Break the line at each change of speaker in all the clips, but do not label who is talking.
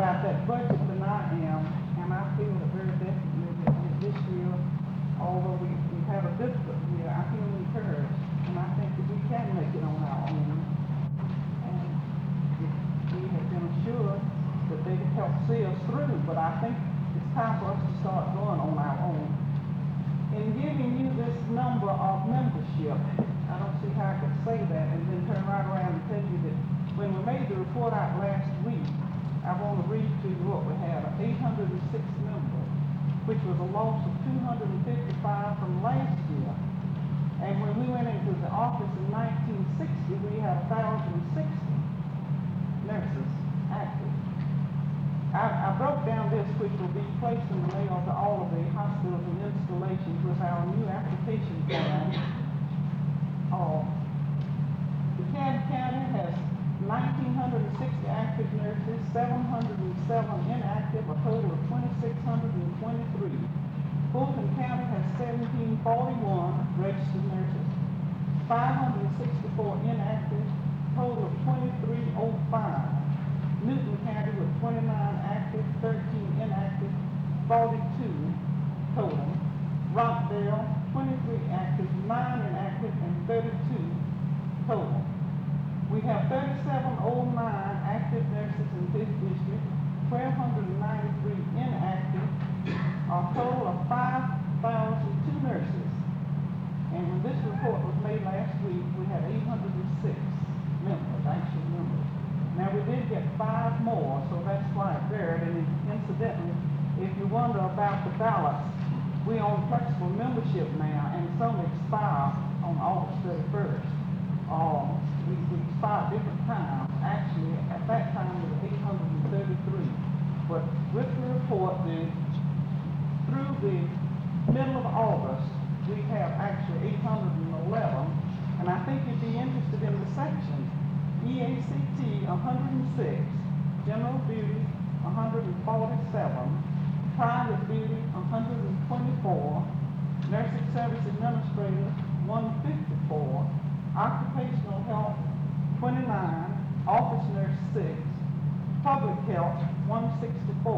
about that budget than I am, and I feel that very definitely that this year, although we have a difficult year, I feel encouraged, and I think that we can make it on our own. And we have been assured that they can help see us through, but I think it's time for us to start going on our own. In giving you this number of membership, I don't see how I could say that and then turn right around and tell you that when we made the report out last week, I want to read to you what we had, 806 members, which was a loss of 255 from last year. And when we went into the office in 1960, we had 1,060 nurses active. I broke down this, which will be placed in the mail to all of the hospitals and installations with our new application form. DeKalb County has 1,960 active nurses, 707 inactive, a total of 2,623. Fulton County has 1,741 registered nurses, 564 inactive, total of 2,305. Newton County with 29 active, 13 inactive, 42 total. Rockdale, 23 active, 9 inactive, and 32 total. We have 3709 active nurses in this district, 1,293 inactive, a total of 5,002 nurses. And when this report was made last week, we had 806 members, actual members. Now we did get 5 more, so that's why it varied. And incidentally, if you wonder about the ballots, we own flexible membership now, and some expire on August 31st. We expire different times. Actually, at that time it was 833. But with the report, through the middle of August, we have actually 811. And I think you'd be interested in the sections. EACT 106, General Duty 147, Private Duty 124, Nursing Service Administrators 154, Occupational Health 29, Office Nurse 6, Public Health 164.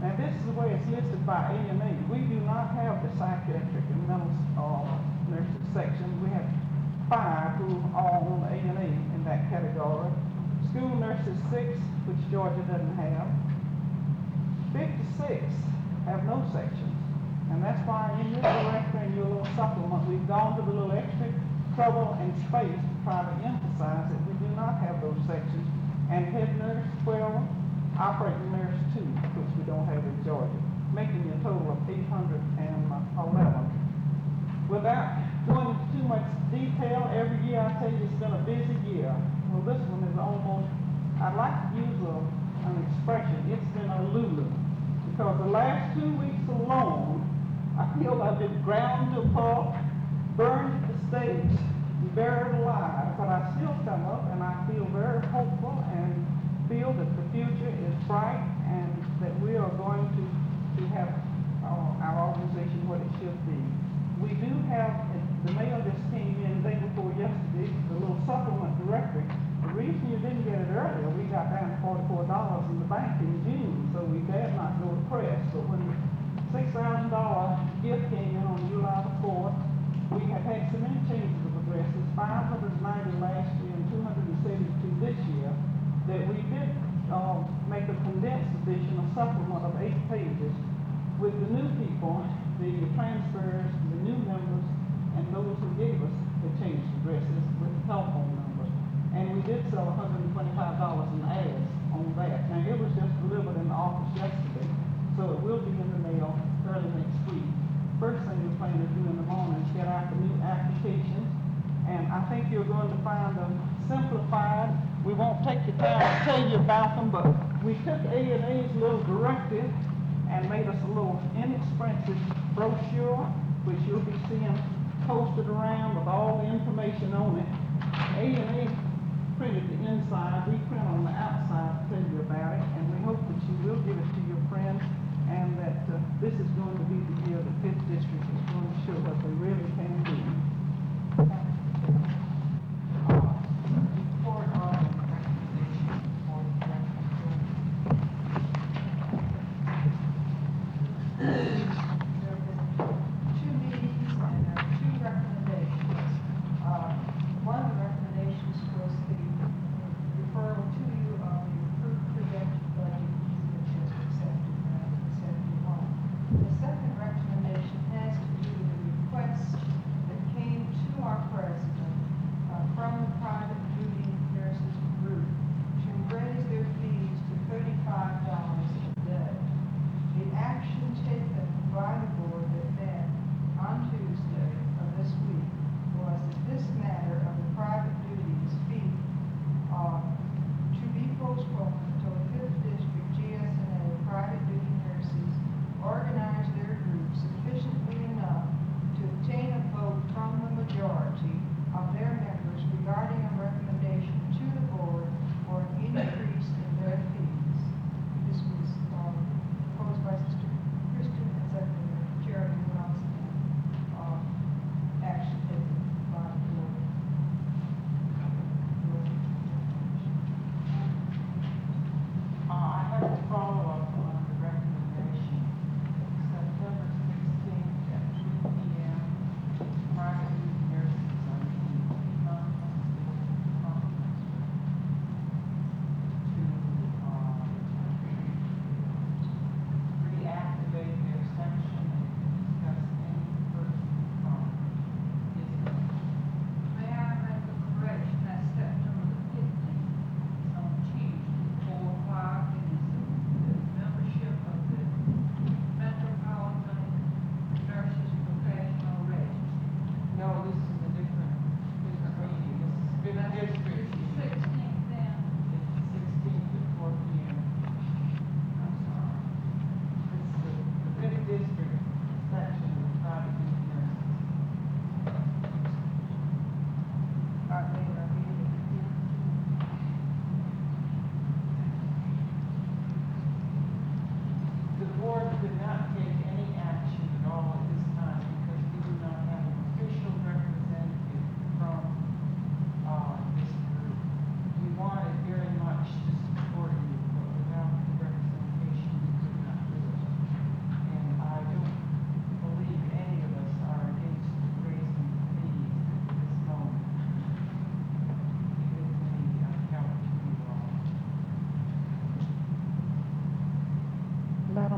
Now this is the way it's listed by AMA. We do not have the psychiatric and mental nurses section. We have 5 who are on A&E in that category. School nurses 6, which Georgia doesn't have. 56 have no sections. And that's why in your directory and your little supplement, we've gone to the little extra trouble and space to try to emphasize that we do not have those sections. And head nurse 12, operating nurse 2, which we don't have in Georgia, making a total of 811. Without going into too much detail, every year I tell you it's been a busy year. Well, this one is almost, I'd like to use an expression, it's been a lulu. Because the last 2 weeks alone, I feel I've been ground to a pulp, burned at the stake, buried alive. But I still come up and I feel very hopeful and feel that the future is bright and that we are going to have our organization what it should be. We do have, the mail just came in the day before yesterday, the little supplement directory. The reason you didn't get it earlier, we got down to $44 in the bank in June, so we dared not go to press. But when the $6,000 gift came in on July the 4th, we have had so many changes of addresses, 590 last year and 272 this year, that we did make a condensed edition, a supplement of 8 pages with the new people, the transfers, the new members, and those who gave us the changed addresses with the telephone numbers. And we did sell $125 in ads on that. Now, it was just delivered in the office yesterday, so it will be in the mail early next week. First thing we plan to do in the morning is get out the new applications, and I think you're going to find them simplified. We won't take the time to tell you about them, but we took A&A's little directive and made us a little inexpensive brochure, which you'll be seeing posted around with all the information on it. A&A printed the inside, we print on the outside to tell you about it, and we hope that you will give it to your friends, and that this is going to be the year the 5th District is going to show what they really can do.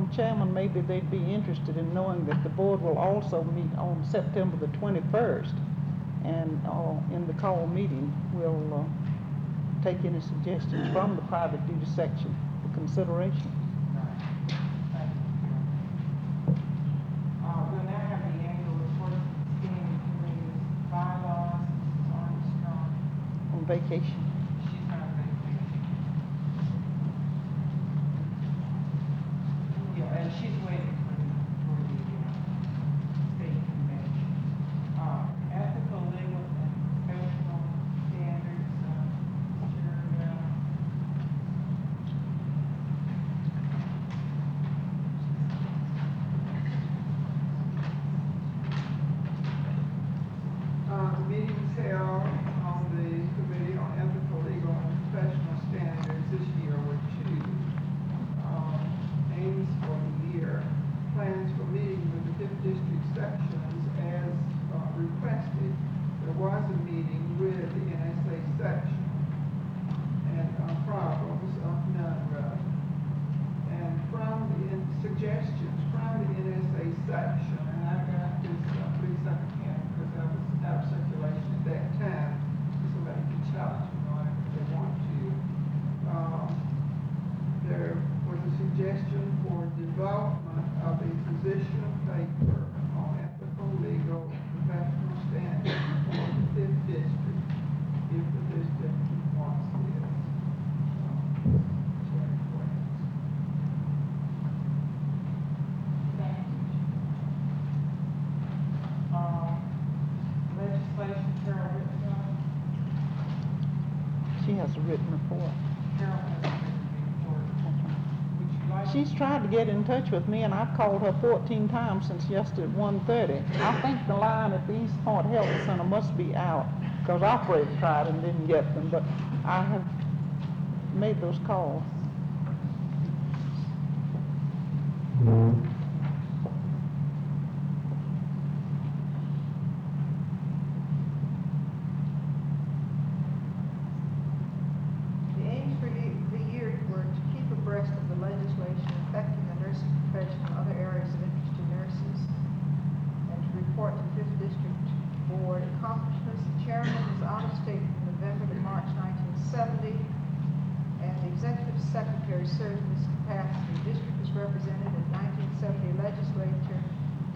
Madam Chairman, maybe they'd be interested in knowing that the board will also meet on September the 21st. And in the call meeting, we'll take any suggestions from the private duty section for consideration.
We'll now have the annual report of the standing committee's bylaws. Mrs. Armstrong,
On vacation.
she's not vacation. Yeah, and she's waiting for the state convention. Ethical, legal, and professional standards,
Meetings held on the Committee on Ethical, Legal, and Professional Standards this year were two. Aims for the year, plans for meeting with the 5th District sections as requested. There was a meeting with the NSA section, and problems, none really. And from the suggestions from the NSA section, and I've got this, please second because I was out of circulation at that time, somebody can challenge me on it if they want to. There was a suggestion for development of a position paper on ethical, legal, and professional standards for the 5th District, if the district wants this.
legislation, Carol Whitfield.
She has a written report.
Carol has a written report. Would you like?
She's tried to get in touch with me, and I've called her 14 times since yesterday at 1:30. I think the line at the East Point Health Center must be out, because operator tried and didn't get them, but I have made those calls.
The aims for the year were to keep abreast of the legislation affecting the nursing profession and other areas of interest to nurses, and to report to 5th District Board accomplishments. The chairman was out of state from November to March 1970, and the executive secretary served in this capacity. The district was represented in 1970 legislature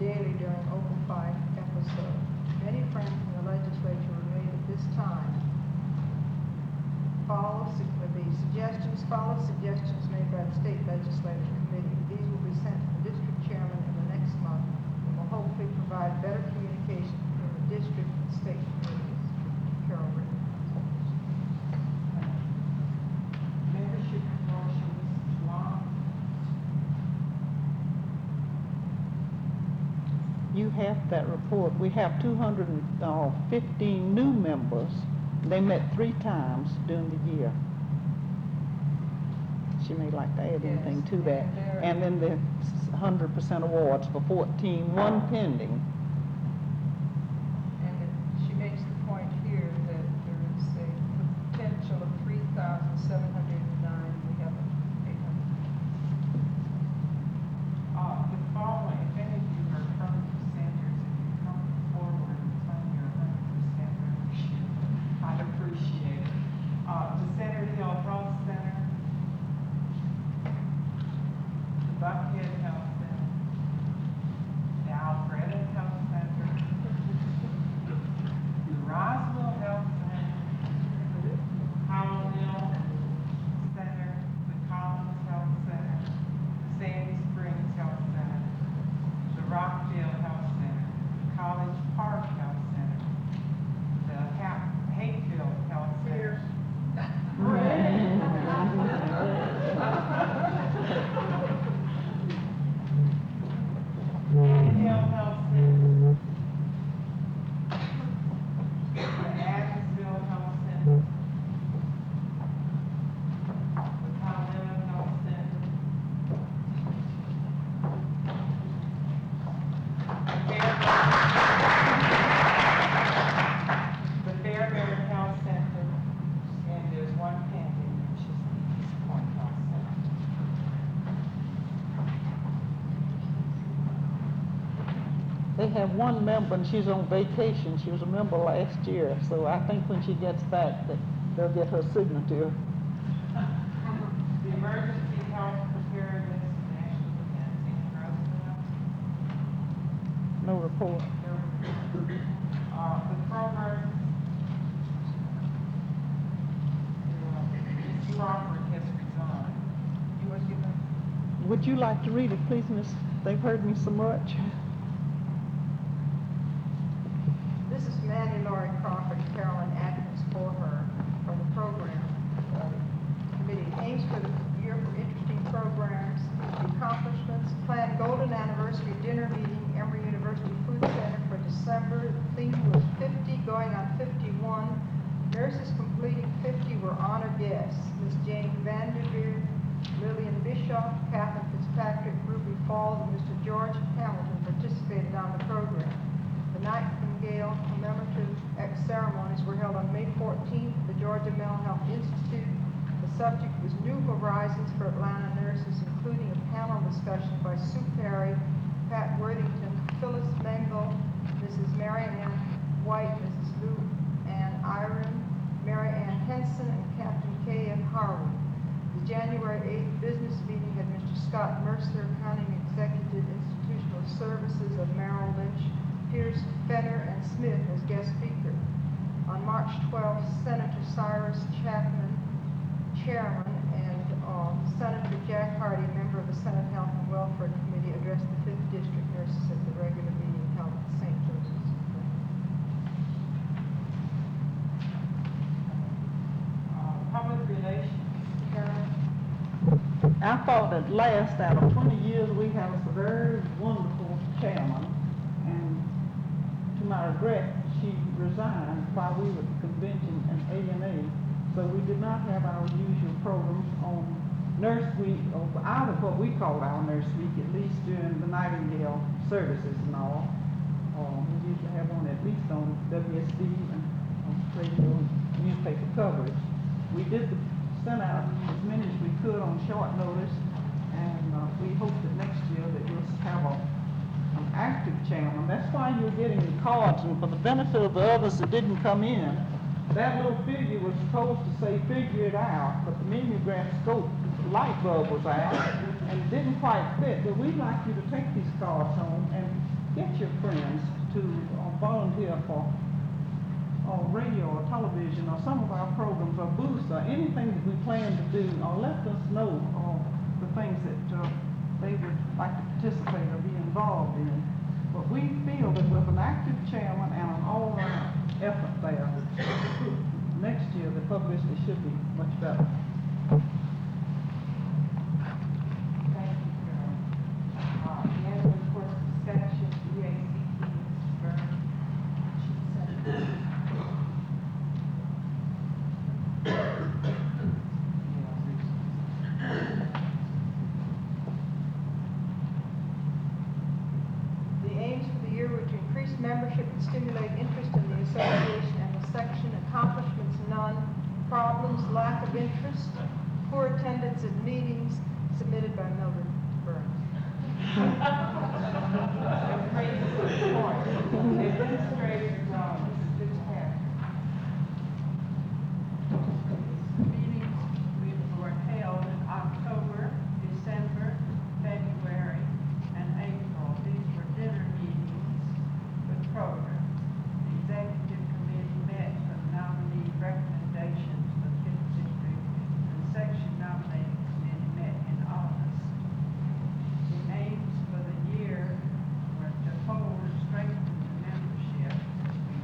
daily during Open 5 episode. Many friends from the legislature were made at this time. Follow suggestions made by the state legislative committee. These will be sent to the district chairman in the next month and will hopefully provide better communication between the district and state committees. Carol Ritter.
Membership promotion, Mrs. Long.
You have that report. We have 215 new members. They met 3 times during the year. She may like to add anything to that. And then the 100% awards for 14, 1 pending.
And she makes the point here that there is a potential of 3,709. We have 800.
The following, if any of you are current presenters, if you come forward and claim your 100% membership, I'd appreciate it. The Center Hill Health Center, the Buckhead Health Center, the Alpharetta Health Center, the Roswell Health Center, Howell Center, the Collins Health Center, the Sandy Springs Health Center, the Rockdale Health Center, the College Park Health Center, the Hayfield Health Center. Hill Health Center, the Adamsville Health Center, the Palmetto Health Center, the Fairbanks
They have one member, and she's on vacation. She was a member last year, so I think when she gets back, that they'll get her signature.
The Emergency Health Preparedness National Defense in Roosevelt.
No report.
The program, Ms. Crawford has resigned. You want to give them?
Would you like to read it, please, Miss? They've heard me so much.
This is Mandy Laurie Crawford, Carolyn Atkins for her, from the program committee. Aims for the year for interesting programs, accomplishments, planned golden anniversary dinner meeting, Emory University Food Center for December. The theme was 50, going on 51. Nurses completing 50 were honored guests. Miss Jane Vanderveer, Lillian Bischoff, Catherine Fitzpatrick, Ruby Falls, and Mr. George Hamilton participated on the program. The Nightingale commemorative ceremonies were held on May 14th at the Georgia Mental Health Institute. The subject was New Horizons for Atlanta Nurses, including a panel discussion by Sue Perry, Pat Worthington, Phyllis Mengel, Mrs. Mary Ann White, Mrs. Lou Ann Iron, Mary Ann Henson, and Captain K.F. Harvey. The January 8th business meeting had Mr. Scott Mercer, Accounting Executive Institutional Services of Merrill Lynch, Pierce, Fenner, and Smith as guest speaker. On March 12th, Senator Cyrus Chapman, chairman, and Senator Jack Hardy, member of the Senate Health and Welfare Committee, addressed the 5th District nurses at the regular meeting held at St. Joseph's.
Public relations, Karen.
I thought at last, out of 20 years, we have a very wonderful chairman, and to my regret, she resigned while we were at the convention in A&A, so we did not have our usual programs on Nurse Week, or either what we called our Nurse Week, at least during the Nightingale services and all. We usually have one at least on WSB and on radio and newspaper coverage. We did send out as many as we could on short notice, and we hope that next year that we'll have an active chairman. That's why you're getting the cards, and for the benefit of the others that didn't come in, that little figure was supposed to say figure it out, but the mimeograph scope light bulb was out and it didn't quite fit. But we'd like you to take these cards home and get your friends to volunteer for radio or television or some of our programs or booths or anything that we plan to do, or let us know the things that they would like to participate or be involved in. But we feel that with an active chairman and an all-around effort there, next year the publicity should be much better.
Thank you, Carol. The annual report section, EACT, Mrs. Burns.
The aims for the year were to increase membership and stimulate interest in the association and the section. Accomplishments, none. Problems, lack of interest. Poor attendance at meetings, submitted by Mildred Burns.
Administrator, Mrs. Fitzpatrick. Meetings were held in October, December, February, and April. These were dinner meetings with program. The executive committee met for nominee recommendations for the 5th District, and the section nominating committee met in August. The aims for the year were to hold, strengthen the membership. We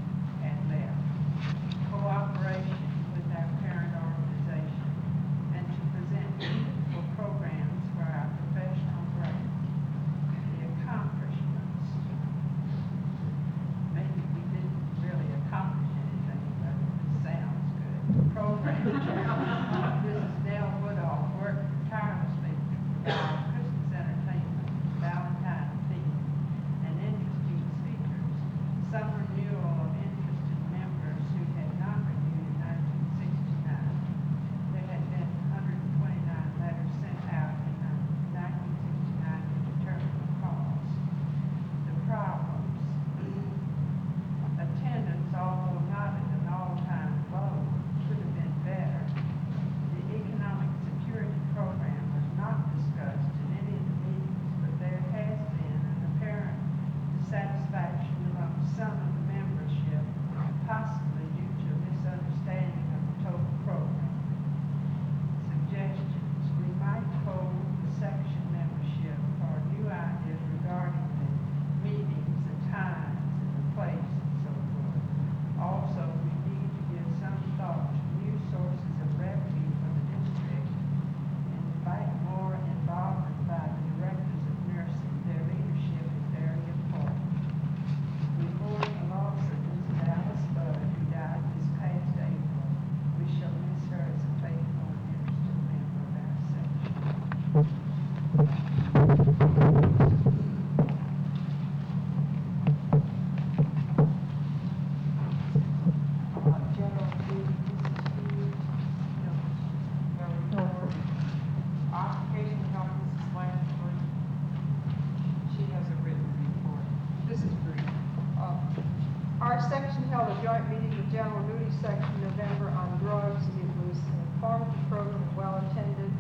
Our section held a joint meeting with General Duty Section in November on drugs. It was an informative program, well-attended.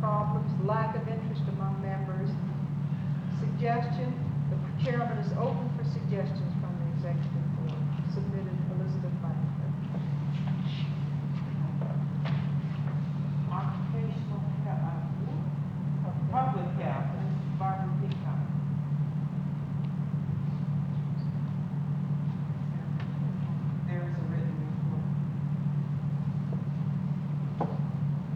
Problems, lack of interest among members. Suggestion, the chairman is open for suggestions from the executive board. Submitted, Elizabeth Langford.
Occupational public health, Mrs. Barbara Peacock. There is a written report.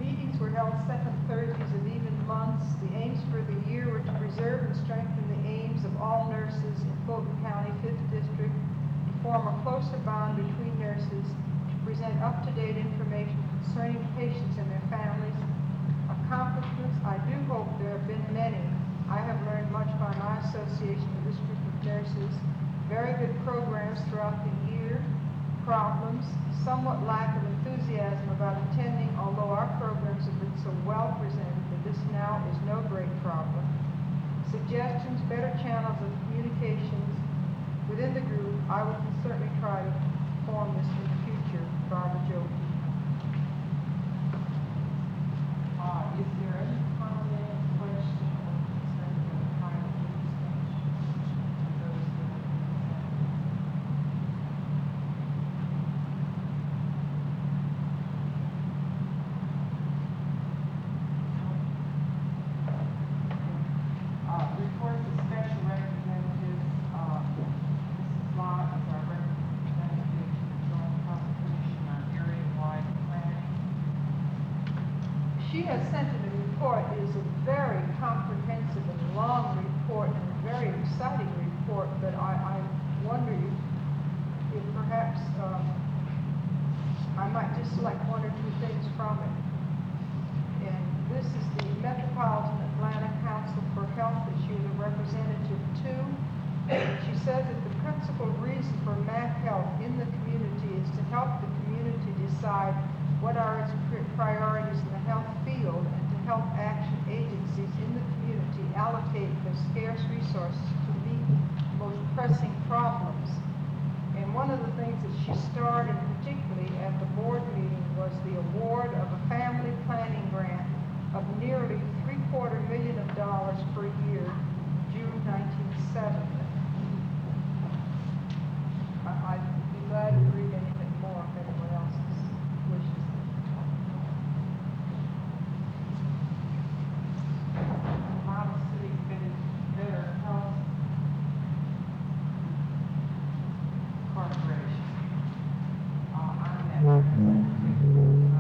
Meetings were held second Thursdays of even months. The aims for the year were to preserve and strengthen the aims of all nurses in Fulton County, 5th District, to form a closer bond between nurses, to present up-to-date information concerning patients and their families. Accomplishments, I do hope there have been many. I have learned much by my association with this group of nurses. Very good programs throughout the year. Problems, somewhat lack of enthusiasm about attending, although our programs have been so well presented that this now is no great problem. Suggestions, better channels of communications within the group. I will certainly try to form this in the future. Barbara Jo.
Is there any comment, question, or concern for the private newspaper? For those that are reports of special representatives, Mrs. Lott is our representative to the Joint Powers Commission on area-wide planning.
She has sent in a report. It is a very comprehensive and long report and a very exciting report, but I wonder if perhaps I might just select one or two things from it. And this is the Metropolitan Atlanta Council for Health that she is a representative to. And she says that the principal reason for MassHealth in the community is to help the community decide what are its priorities in the health field and to help action agencies in the community allocate their scarce resources to meet the most pressing problems. And one of the things that she started particularly at the board meeting was the award of a family planning grant of nearly $750,000 per year, June 1970. I'd be glad to read anything more if anyone else wishes.
Model City Better Health Corporation. I'm that representative.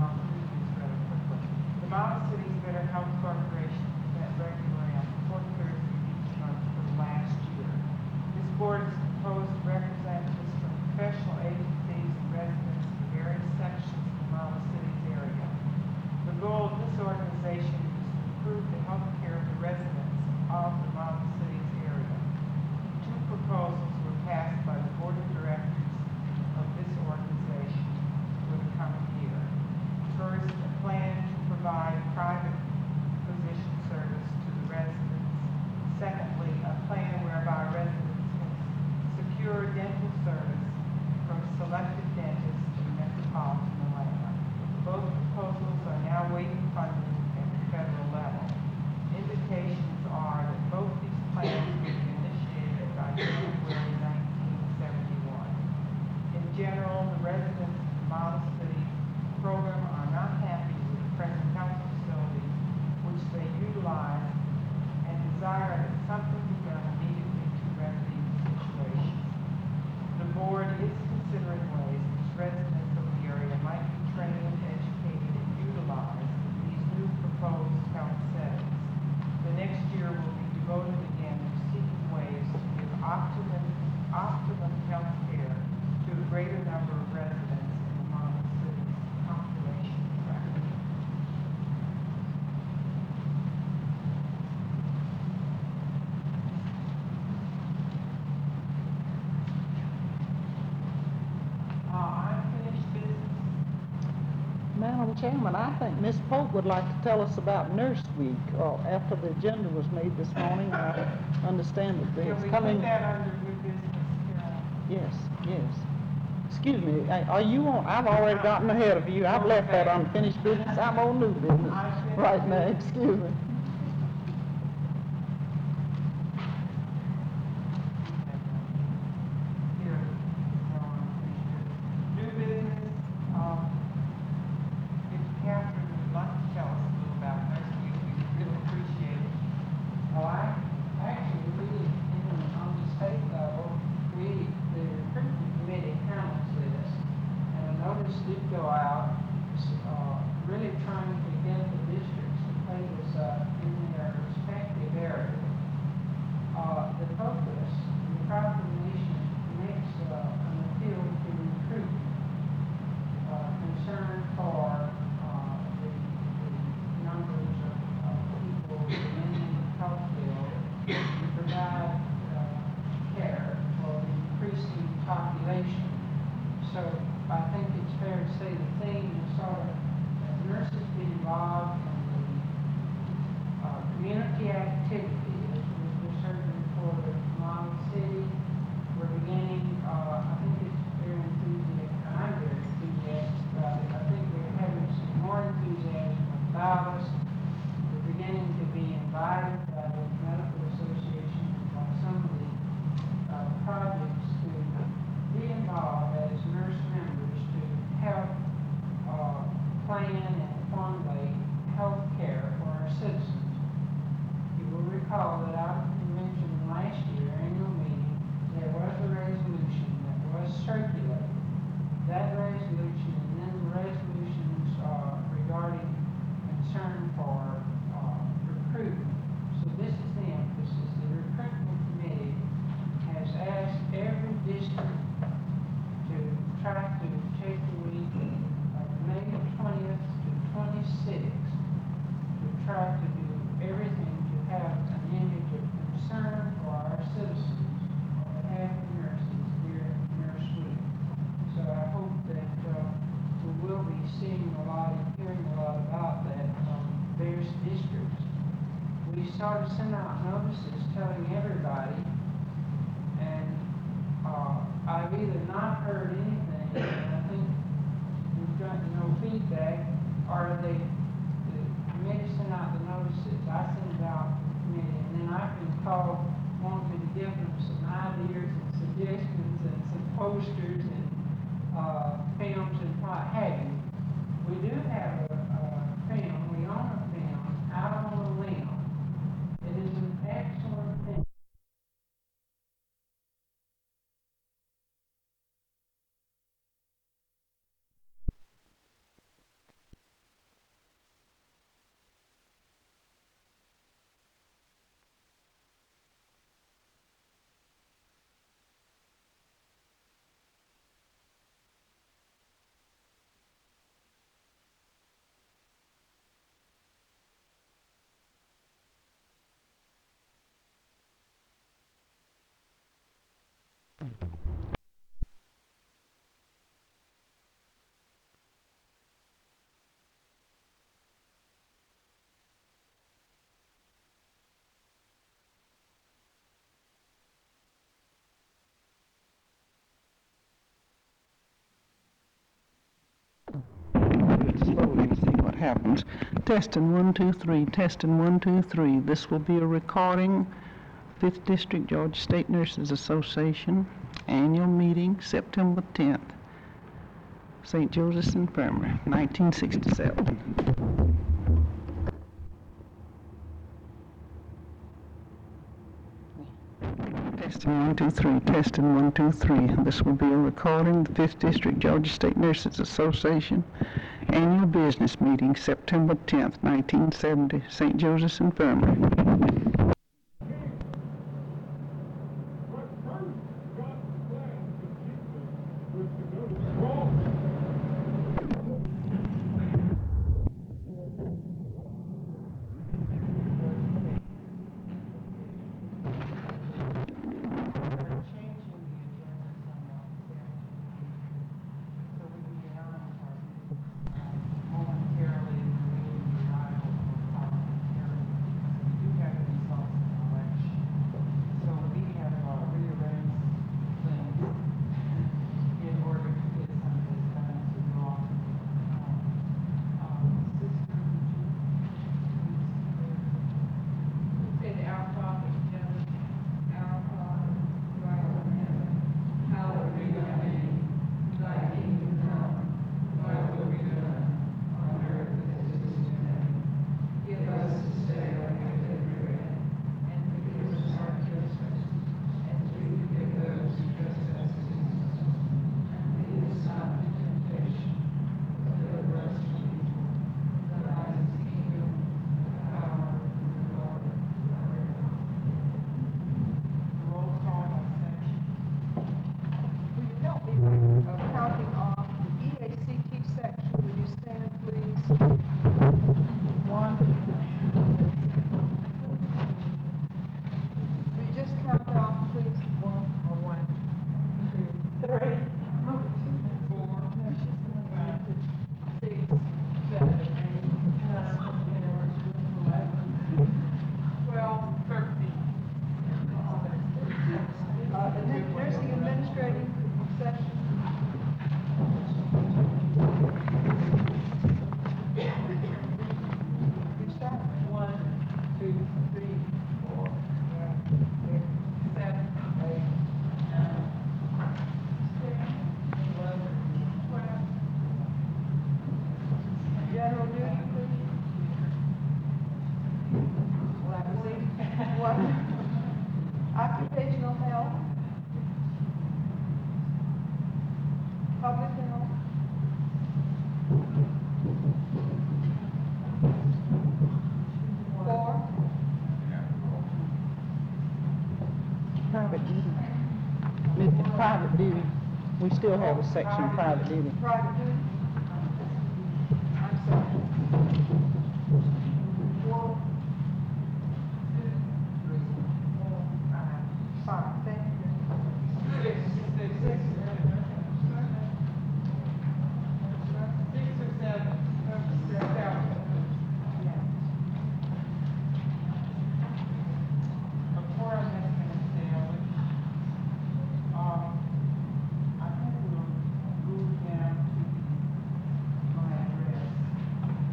I'll read these rather quickly. The Model Cities Better Health Corporation met regularly on the fourth Thursday of each month for the last year. This board is composed of representatives from professional agencies and residents in various sections of the Model Cities area. The goal of this organization is to improve the health care of the residents of the Model Cities area. Two proposals were passed by the board of directors of this organization for the coming year. First, a plan to provide private physician service to the residents. Secondly, a plan whereby residents can secure dental service from selected dentists in metropolitan Atlanta. Both proposals are now waiting funding at the federal level. Indications are that both these plans will be initiated by January 1971. In general, the residents of the Model City program are not happy with the present health facilities which they utilize and desire that something be done immediately to remedy the situation. The board is considering ways in which residents of the area might be trained, educated, and utilized in these new proposed health settings. The next year will be devoted again to seeking ways to give optimum health care to a greater number of residents in the Model Cities population tract. Unfinished business.
Madam Chairman, I think Ms. Polk would like to tell us about Nurse Week. After the agenda was made this morning, I understand that
Can
it's
we
coming.
put that under new business, Carol?
Yes, yes. Excuse me, are you on, I've already gotten ahead of you, I've left that unfinished business, I'm on new business right now, excuse me.
Here, new business, if Catherine would like to tell us a little about next week, we really appreciate it.
Actually, on the state level, the recruitment committee handles this, and a notice did go out, really trying to get the districts to play this up in their respective areas. The focus, the proclamation makes an appeal to recruitment, concern for the numbers of people in the health bill to provide care for the increasing population. So I think it's fair to say the theme is sort of as nurses be involved in the community activity, as was just heard reported from Miles City. We're beginning, I think it's very enthusiastic, I'm very enthusiastic about it. I think we're having some more enthusiasm about us. We're beginning to be invited by the medical association and by some of the projects to be involved as nurse members to help plan and formulate health care for our citizens. You will recall that our convention last year, annual meeting, there was a resolution that was circulated. That resolution and then the resolutions regarding concern for recruitment. So this is the emphasis. The recruitment committee has asked every district to try to take the week of May 20th to 26th to try to do everything to have an image of concern for our citizens on behalf of nurses here at Nurse Week. So I hope that we will be seeing a lot and hearing a lot about that from various districts. We sort of sent out notices telling everybody, and I've either not heard anything, and I think we've gotten no feedback, or the committee sent out the notices. I sent it out to the committee, and then I've been called, wanting me to give them some ideas and suggestions and some posters and films and what have you. We do have a film, we own a film, Out on a Limb. It is an excellent film.
Slowly and see what happens. Testing 1, 2, 3. Testing 1, 2, 3. This will be a recording. 5th District Georgia State Nurses Association annual meeting, September 10th. St. Joseph's Infirmary, 1967. Testing 1, 2, 3. Testing 1, 2, 3. This will be a recording. The 5th District Georgia State Nurses Association annual business meeting, September 10th, 1970, St. Joseph's Infirmary.
Momentarily, the arrival of
session. You start.
1, 2, 3, 4, 5, 6, 7, 8, 9, 10, 11, 12.
General duty, please.
Will I proceed?
One. Occupational health. Public health. Four.
Private duty. Private duty. We still have a section, private duty.
Private duty. I'm sorry.
4, 2, 3, 4, 5,
Five, thank you.
6, 6, 6, 6 or 7. Before I make an establish, I think we'll move down to my address,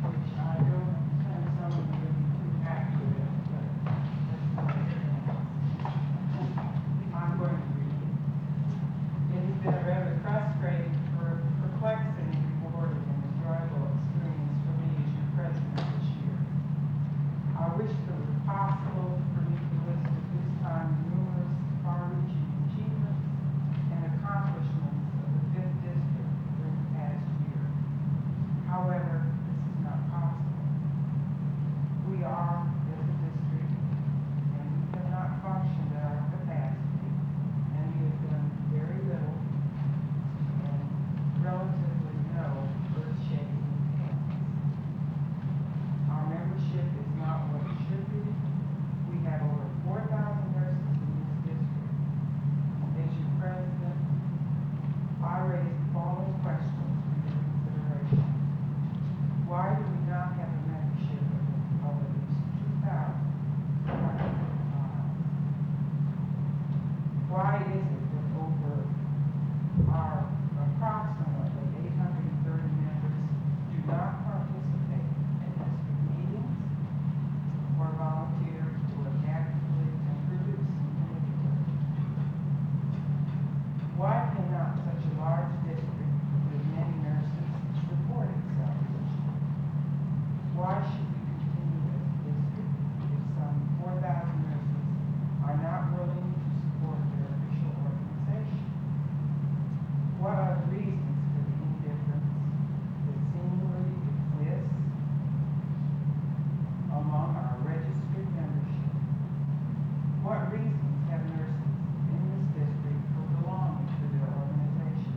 which I don't think some of you will be too happy with, but that's my address. I'm going to read it. It has been a rather frustrating, perplexing, rewarding, and enjoyable experience for me as your president this year. I wish that it was possible for me to list at this time the numerous far-reaching achievements and accomplishments of the 5th District during the past year. However, this is not possible. We are, as a district, and we have not functioned at our capacity, and we have done very little and relatively no earth-shaking things. Our membership is not what it should be. We have over 4,000 nurses in this district. As your president, I raise the following questions for your consideration. Why do we not have a membership of at least 2,000? Why is it that over our approximately 830 members do not participate in district meetings or volunteer to work actively and produce initiatives? Why cannot such a large district with many nurses support itself? Why should we continue as a district if some 4,000 nurses are not willing to support their official organization? What are the reasons for the indifference that seemingly exists among our registered membership? What reasons have nurses in this district for belonging to their organization?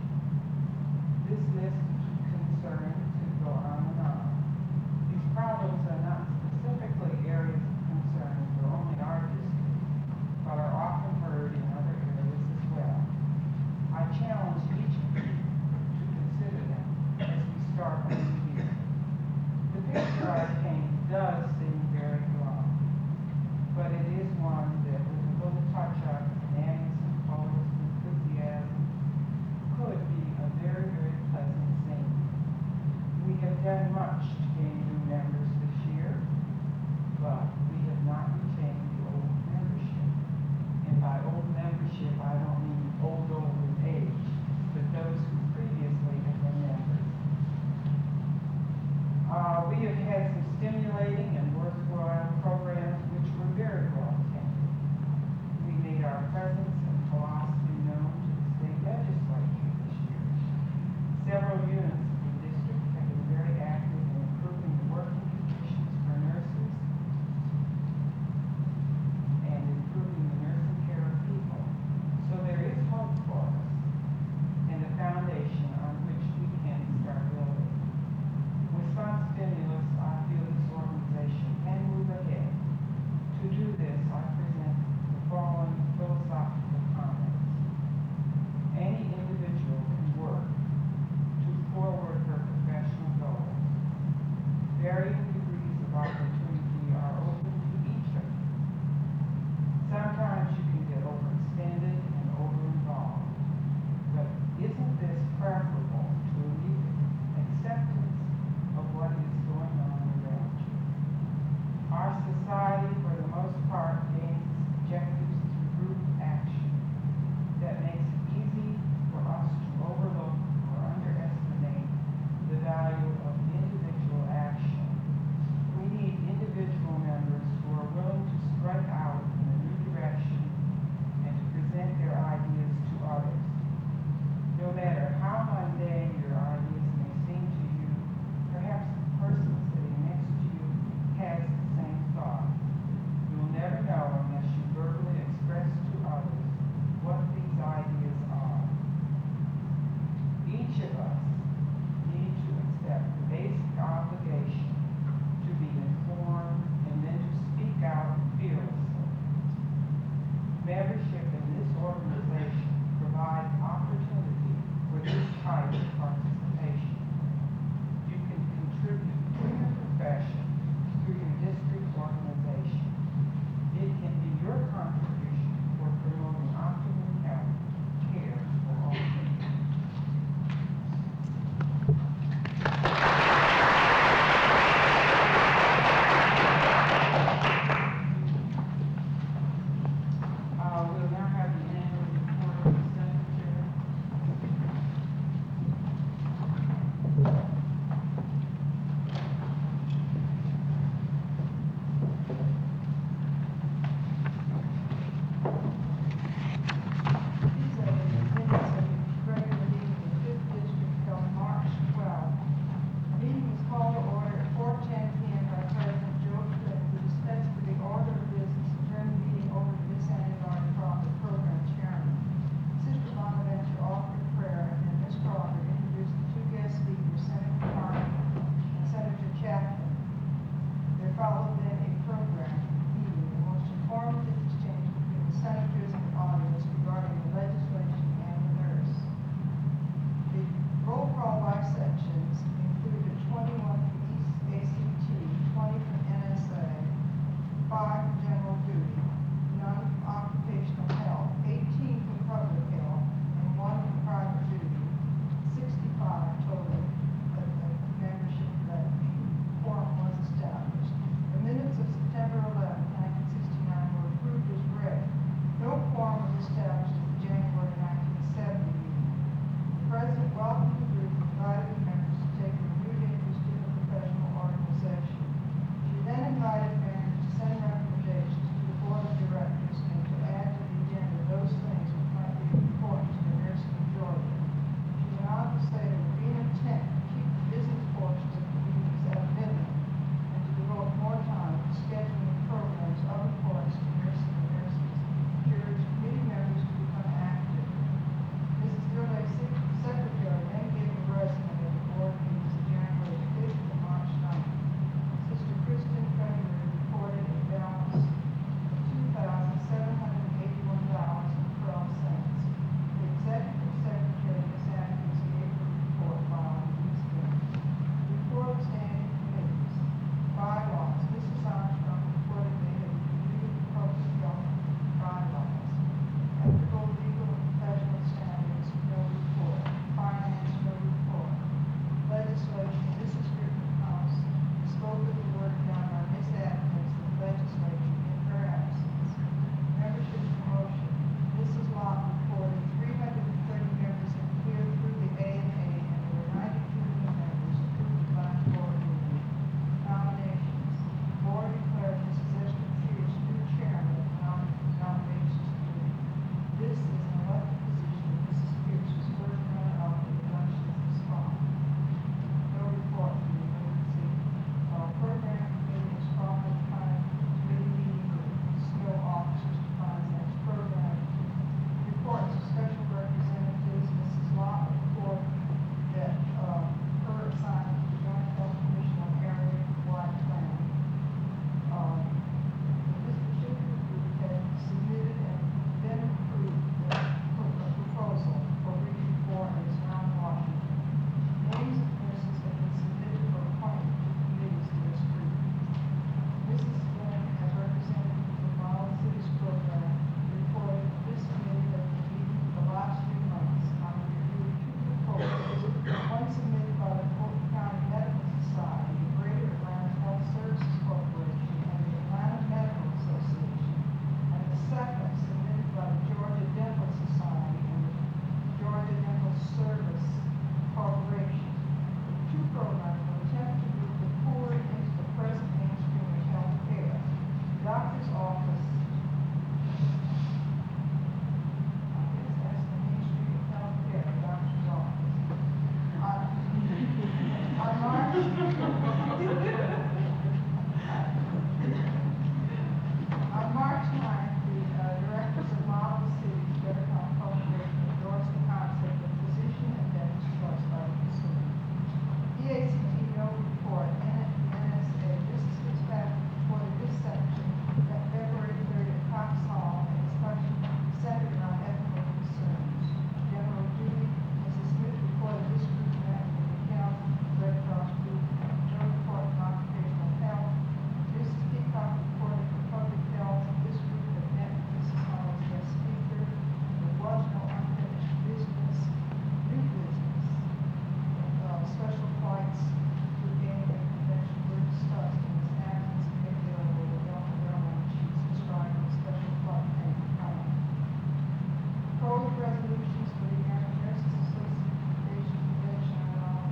resolutions for the American Nurses Association Convention on all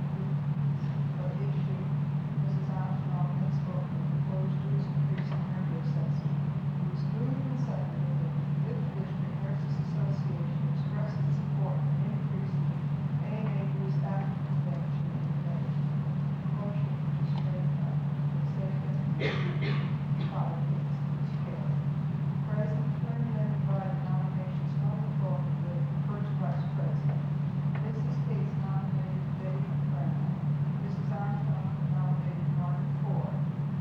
were issued. Mrs. Armstrong has spoken of proposed use increase in member assessment. It was moved and seconded that the Fifth District Nurses Association expresses support for increasing ANA's after convention in May. Motion is made by second. Politics is carried. President Clinton then invited nominations from the floor for the first vice president. Mrs. Cates nominated Betty Brown. Mrs. Armstrong nominated Martin Ford.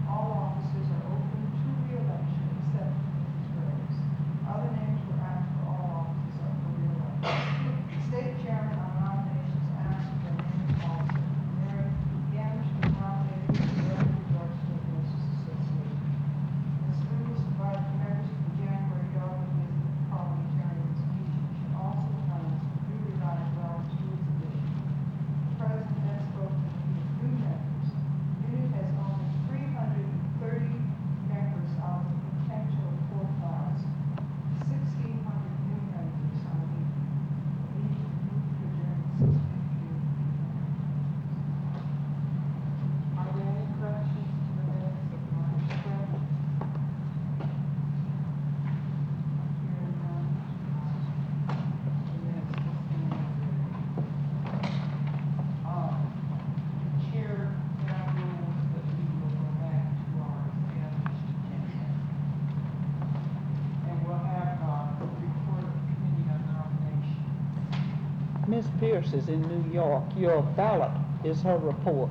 All offices are open to re-election except Mrs. Rose. Other names were asked for all offices up for re-election. The state chairman on nominations asked for a name also. Mary Gamish was nominated for the Reverend George State Nurses Association. Ms. Lewis invited members of the January dog visit parliamentarians meeting. She also plans to do revised Robert's Rules edition. The president then spoke to the new members. The unit has only 330 members out of a potential of 4,000. 1,600 new members are needed. The meeting moved to adjourn at 6:15 p.m.
Are there any corrections to the minutes of March 12th? Hearing none. The minutes will stand. The chair now rules that we will go back to our established agenda. And we'll have a report of the committee on nomination.
Ms. Pierce is in New York. Your ballot is her report.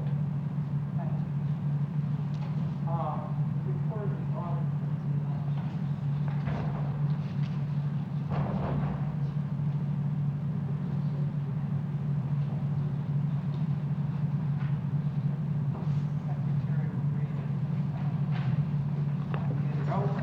Thank you. Report of the audit of the election. Secretary will read it. Get it over.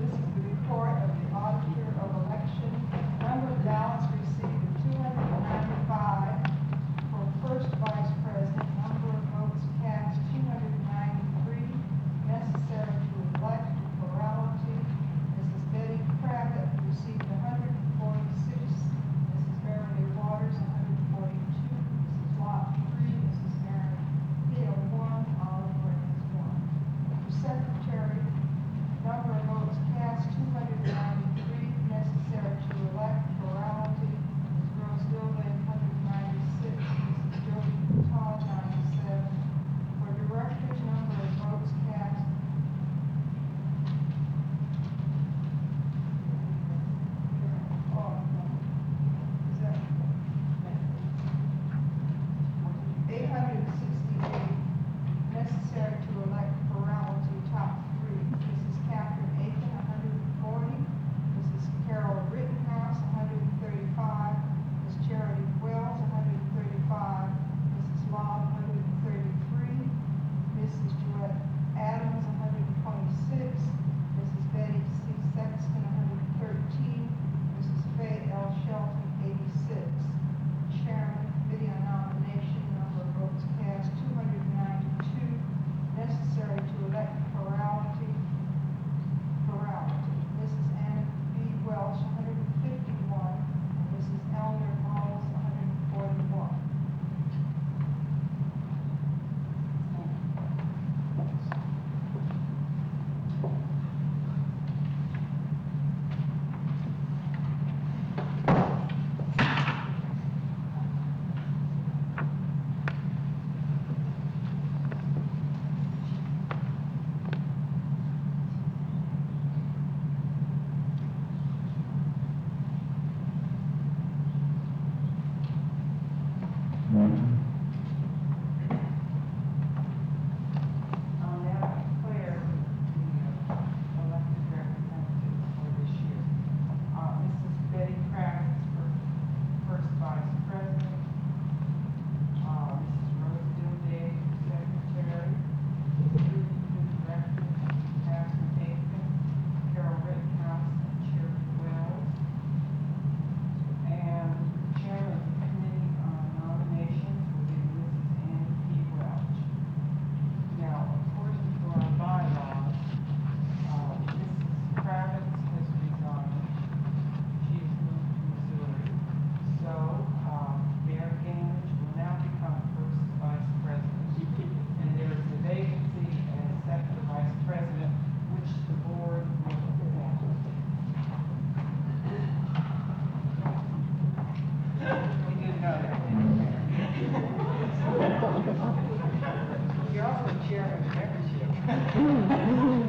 This is the report of the auditor of election. Number of ballots received 295 for first vice president. Number of votes cast 293. Necessary to elect plurality. Mrs. Betty Cravat received 146. Mrs. Beverly Waters 142. Mrs. Lot 3. Mrs. Mary Hill 1. Olive Williams 1. For secretary, number of votes cast 293. Necessary to elect plurality. Ms. Rose Dillon 196. Mrs. Jody Todd 97. For directors, number of votes cast. Is that? 868. Necessary to elect plurality, top 3. Mrs. Catherine Aiken, 140. Mrs. Carol Rittenhouse, 135. Ms. Charity Wells, 135. Mrs. Long, 133. Mrs. Joette Adams, 126. Mrs. Betty C. Sexton, 113. Mrs. Faye L. Shelton, 86. Chairman, Committee on Nomination, number of votes cast 292. Necessary to elect plurality. Mrs. Anna B. Welch, 151. And Mrs. Eleanor Mullins, 141.
I'll now declare the elected representatives for this year. Mrs. Betty Kravitz for first vice
You're also chairman of membership.